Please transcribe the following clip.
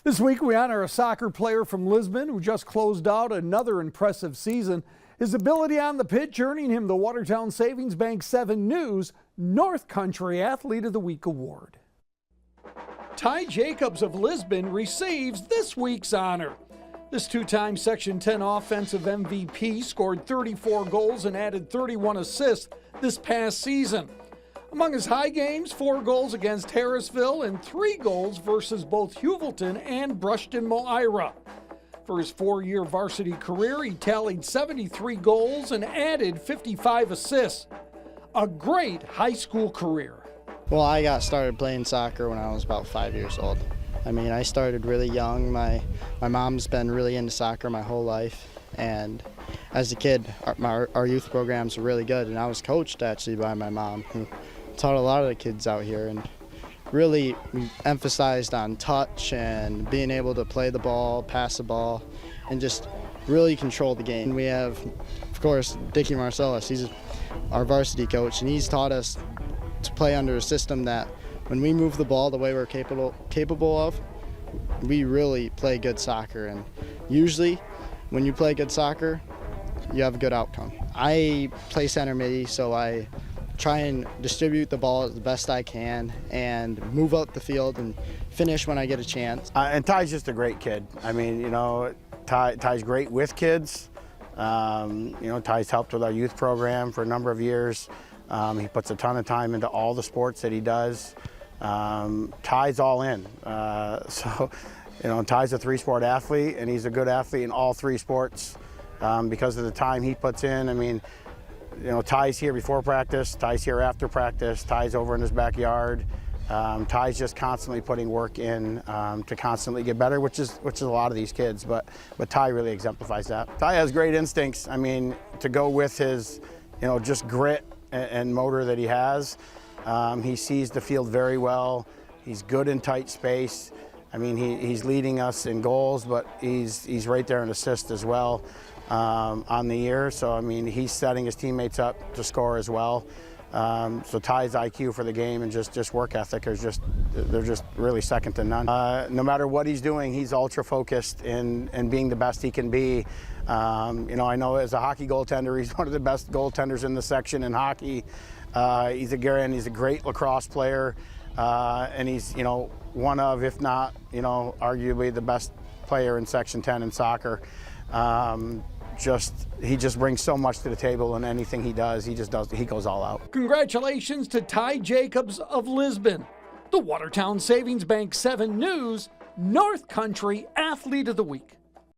This week we honor a soccer player from Lisbon who just closed out another impressive season. His ability on the pitch earning him the Watertown Savings Bank 7 News North Country Athlete of the Week award. Ty Jacobs of Lisbon receives this week's honor. This two-time Section 10 offensive MVP scored 34 goals and added 31 assists this past season. Among his high games, 4 goals against Harrisville and 3 goals versus both Huvilton and Brushton-Moira. For his 4-year varsity career, he tallied 73 goals and added 55 assists. A great high school career. Well, I got started playing soccer when I was about 5 years old. I mean, I started really young. My mom's been really into soccer my whole life. And as a kid, our youth programs were really good. And I was coached actually by my mom, who taught a lot of the kids out here, and really emphasized on touch and being able to play the ball, pass the ball, and just really control the game. We have, of course, Dickie Marcellus. He's our varsity coach, and he's taught us to play under a system that when we move the ball the way we're capable of, we really play good soccer. And usually when you play good soccer, you have a good outcome. I play center midi, so I try and distribute the ball the best I can and move up the field and finish when I get a chance. And Ty's just a great kid. I mean, you know, Ty's great with kids. You know, Ty's helped with our youth program for a number of years. He puts a ton of time into all the sports that he does. Ty's all in. So, you know, Ty's a 3-sport athlete, and he's a good athlete in all 3 sports because of the time he puts in. I mean, you know, Ty's here before practice, Ty's here after practice, Ty's over in his backyard. Ty's just constantly putting work in to constantly get better, which is a lot of these kids, but Ty really exemplifies that. Ty has great instincts. I mean, to go with his, you know, just grit and motor that he has. He sees the field very well. He's good in tight space. I mean, he's leading us in goals, but he's right there in assists as well on the year. So, I mean, he's setting his teammates up to score as well. So Ty's IQ for the game and just work ethic they're just really second to none. No matter what he's doing, he's ultra focused in being the best he can be. You know, I know as a hockey goaltender, he's one of the best goaltenders in the section in hockey. He's a great lacrosse player, and he's, you know, one of, if not, you know, arguably the best player in Section 10 in soccer. He just brings so much to the table, and anything he does, he goes all out. Congratulations to Ty Jacobs of Lisbon, the Watertown Savings Bank 7 News North Country Athlete of the Week.